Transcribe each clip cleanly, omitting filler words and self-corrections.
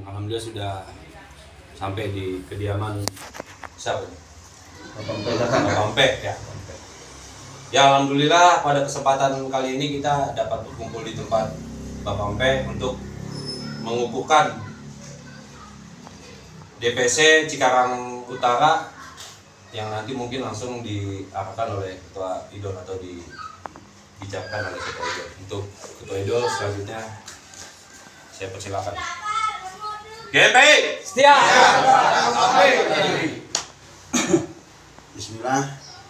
alhamdulillah sudah sampai di kediaman siapa? Bapak Mpe ya. Ya alhamdulillah pada kesempatan kali ini kita dapat berkumpul di tempat Bapak Mpe untuk mengukuhkan DPC Cikarang Utara yang nanti mungkin langsung diarahkan oleh Ketua Idol atau dibicarakan oleh Ketua Idol. Untuk Ketua Idol selanjutnya saya persilakan. GPI setia. Bismillah.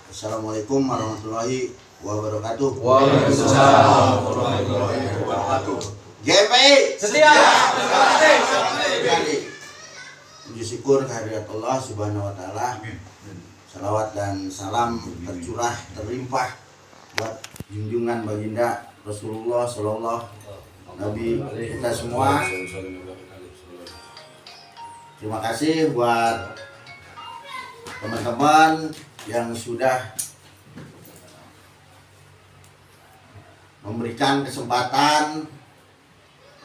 Assalamualaikum warahmatullahi wabarakatuh. Waalaikumsalam warahmatullahi wabarakatuh. GPI Setia. Puji syukur kehadirat Allah Subhanahu wa taala. Salawat dan salam tercurah terlimpah buat junjungan baginda Rasulullah sallallahu Nabi kita semua. Terima kasih buat teman-teman yang sudah memberikan kesempatan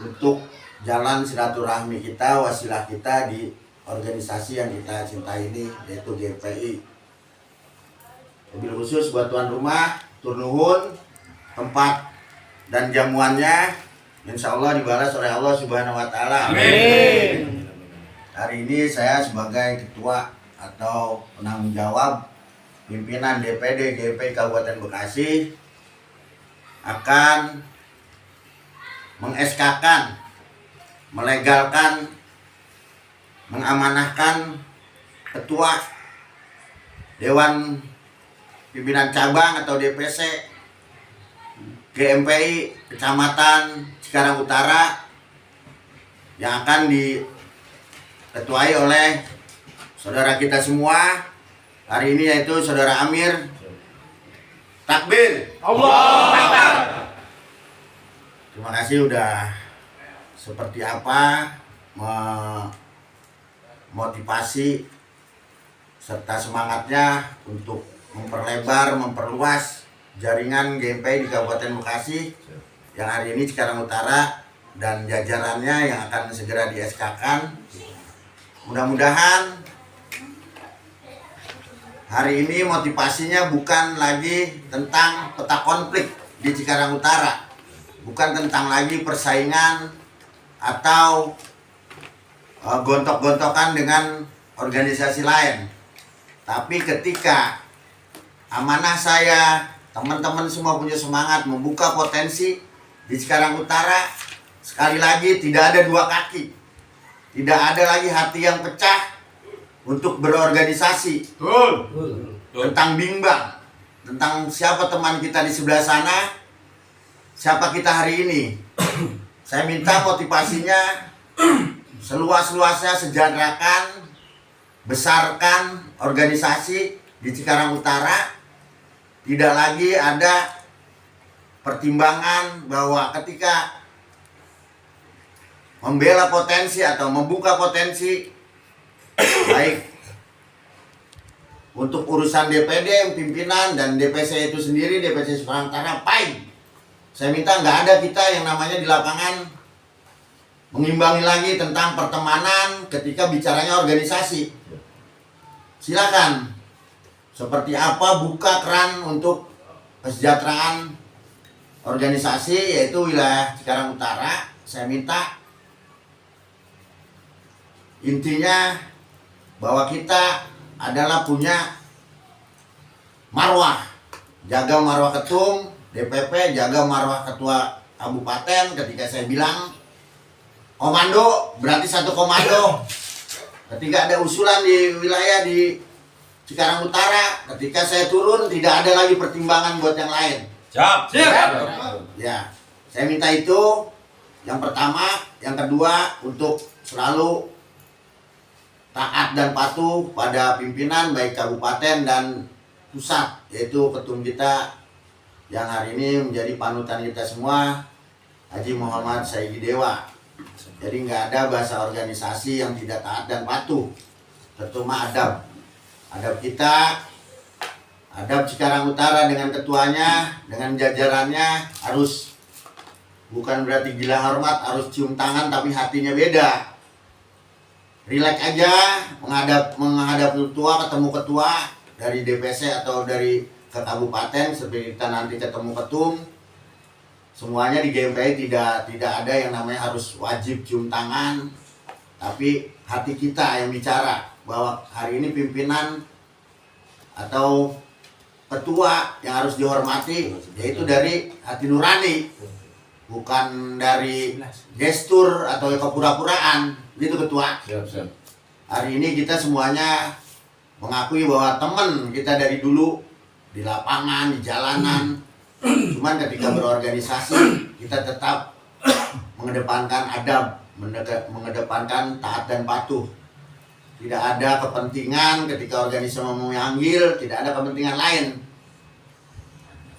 untuk jalan silaturahmi kita, wasilah kita di organisasi yang kita cintai ini, yaitu GPI. Lebih khusus buat tuan rumah, turnuhun, tempat dan jamuannya, insya Allah dibalas oleh Allah Subhanahu wa taala. Amin. Hari ini saya sebagai ketua atau penanggung jawab pimpinan DPD GPI Kabupaten Bekasi akan meng-SK-kan, melegalkan, mengamanahkan ketua Dewan Pimpinan Cabang atau DPC GMPI Kecamatan Cikarang Utara yang akan diketuai oleh saudara kita semua hari ini, yaitu saudara Amir. Takbir. Allah Akbar. Terima kasih udah seperti apa memotivasi serta semangatnya untuk memperlebar, memperluas jaringan GMPI di Kabupaten Bekasi yang hari ini Cikarang Utara dan jajarannya yang akan segera di-SK-kan. Mudah-mudahan hari ini motivasinya bukan lagi tentang peta konflik di Cikarang Utara, bukan tentang lagi persaingan atau gontok-gontokan dengan organisasi lain. Tapi ketika amanah saya, teman-teman semua punya semangat membuka potensi di Cikarang Utara, sekali lagi tidak ada dua kaki, tidak ada lagi hati yang pecah untuk berorganisasi. Tentang bimbang, tentang siapa teman kita di sebelah sana, siapa kita hari ini. Saya minta motivasinya seluas-luasnya, sejahterakan, besarkan organisasi di Cikarang Utara. Tidak lagi ada pertimbangan bahwa ketika membela potensi atau membuka potensi, baik untuk urusan DPD, pimpinan, dan DPC itu sendiri, DPC Cikarang Utara, fine. Saya minta nggak ada kita yang namanya di lapangan mengimbangi lagi tentang pertemanan ketika bicaranya organisasi. Silakan, seperti apa buka keran untuk kesejahteraan organisasi, yaitu wilayah Cikarang Utara. Saya minta intinya bahwa kita adalah punya marwah, jaga marwah ketum DPP, jaga marwah ketua kabupaten. Ketika saya bilang komando, berarti satu komando. Ketika ada usulan di wilayah di Cikarang Utara, ketika saya turun tidak ada lagi pertimbangan buat yang lain. Siap. Ya, saya minta itu yang pertama. Yang kedua, untuk selalu taat dan patuh pada pimpinan baik kabupaten dan pusat, yaitu ketum kita yang hari ini menjadi panutan kita semua, Haji Muhammad Sayyidi Dewa. Jadi nggak ada bahasa organisasi yang tidak taat dan patuh, terutama adab. Adab kita, adab Cikarang Utara dengan ketuanya, dengan jajarannya harus, bukan berarti gila hormat, harus cium tangan tapi hatinya beda. rileks aja menghadap ketua, ketemu ketua dari DPC atau dari ke kabupaten, seperti kita nanti ketemu ketum. Semuanya di GMPI tidak ada yang namanya harus wajib cium tangan, tapi hati kita yang bicara bahwa hari ini pimpinan atau ketua yang harus dihormati yaitu dari hati nurani, bukan dari gestur atau kepura-puraan, gitu ketua. Hari ini kita semuanya mengakui bahwa teman kita dari dulu di lapangan, di jalanan, cuman ketika berorganisasi kita tetap mengedepankan adab, mengedepankan taat dan patuh. Tidak ada kepentingan ketika organisasi memanggil, tidak ada kepentingan lain.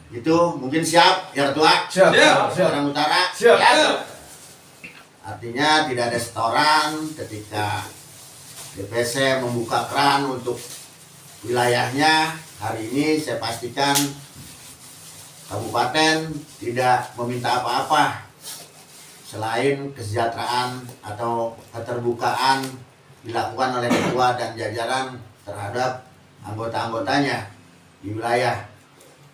Itu mungkin siap ya ketua? Siap. Orang utara? Siap. Artinya tidak ada setoran ketika DPC membuka keran untuk wilayahnya. Hari ini saya pastikan kabupaten tidak meminta apa-apa selain kesejahteraan atau keterbukaan dilakukan oleh ketua dan jajaran terhadap anggota-anggotanya di wilayah.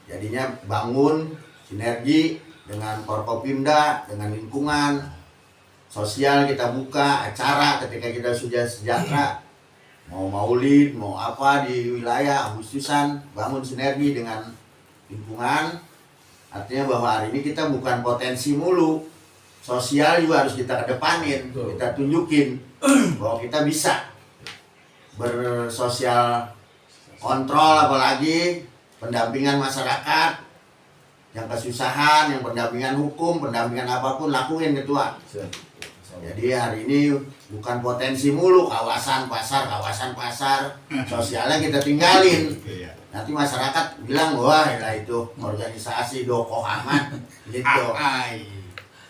Jadinya bangun sinergi dengan Forkopimda, dengan lingkungan sosial, kita buka acara ketika kita sudah sejahtera, mau maulid, mau apa di wilayah Agustusan, bangun sinergi dengan lingkungan. Artinya bahwa hari ini kita bukan potensi mulu, sosial juga harus kita kedepanin, kita tunjukin bahwa kita bisa bersosial kontrol, apalagi pendampingan masyarakat yang kesusahan, yang pendampingan hukum, pendampingan apapun lakuin ketua. Jadi hari ini bukan potensi mulu kawasan pasar, sosialnya kita tinggalin. Nanti masyarakat bilang wah ya itu organisasi dokoh amat gitu.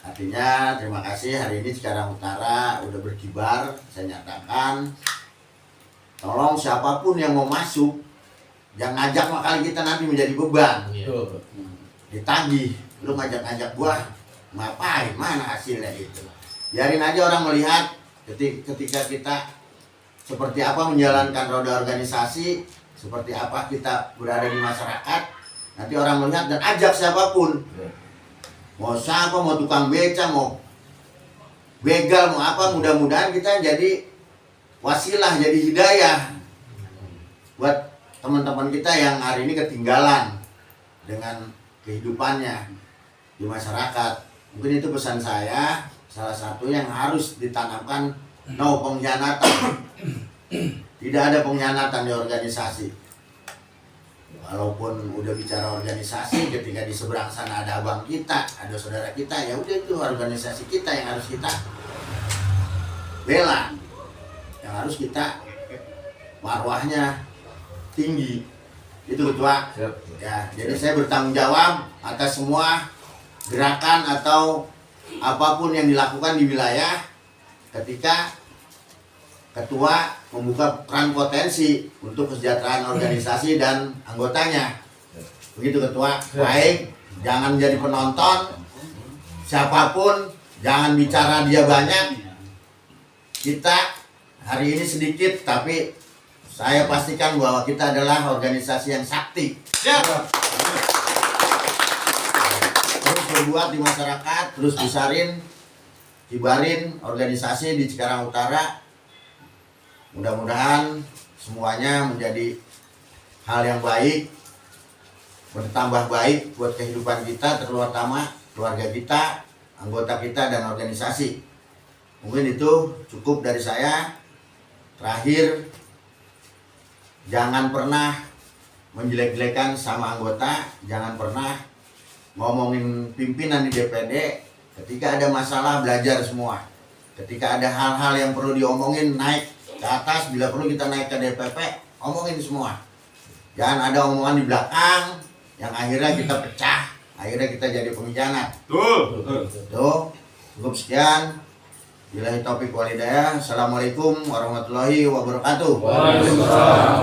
Artinya terima kasih hari ini Cikarang Utara udah berkibar. Saya nyatakan tolong siapapun yang mau masuk jangan ngajak makanya kita nanti menjadi beban. Ditagih, lu ngajak-ngajak gua ngapain, mana hasilnya itu. Biarin aja orang melihat ketika kita seperti apa menjalankan roda organisasi, seperti apa kita berada di masyarakat. Nanti orang melihat dan ajak siapapun, mau siapa, mau tukang beca, mau begal, mau apa, mudah-mudahan kita jadi wasilah, jadi hidayah buat teman-teman kita yang hari ini ketinggalan dengan kehidupannya di masyarakat. Mungkin itu pesan saya, salah satu yang harus ditanamkan, no pengkhianatan. Tidak ada pengkhianatan di organisasi. Walaupun udah bicara organisasi, ketika di seberang sana ada abang kita, ada saudara kita, ya udah itu organisasi kita yang harus kita bela, yang harus kita marwahnya tinggi. Itu ketua. Ya, jadi saya bertanggung jawab atas semua gerakan atau apapun yang dilakukan di wilayah ketika ketua membuka peran potensi untuk kesejahteraan organisasi dan anggotanya. Begitu ketua. Baik, jangan menjadi penonton. Siapapun jangan bicara dia banyak. Kita hari ini sedikit, tapi saya pastikan bahwa kita adalah organisasi yang sakti. Terus berbuat di masyarakat, terus besarin, kibarin organisasi di Cikarang Utara. Mudah-mudahan semuanya menjadi hal yang baik, bertambah baik buat kehidupan kita, terutama keluarga kita, anggota kita, dan organisasi. Mungkin itu cukup dari saya. Terakhir, jangan pernah menjelek-jelekan sama anggota, jangan pernah ngomongin pimpinan di DPD. Ketika ada masalah, belajar semua. Ketika ada hal-hal yang perlu diomongin, naik ke atas, bila perlu kita naik ke DPP, omongin semua. Jangan ada omongan di belakang yang akhirnya kita pecah, akhirnya kita jadi pengkhianat. Tuh, cukup sekian. Billahi taufiq wal hidayah. Assalamualaikum warahmatullahi wabarakatuh. Waalaikumsalam.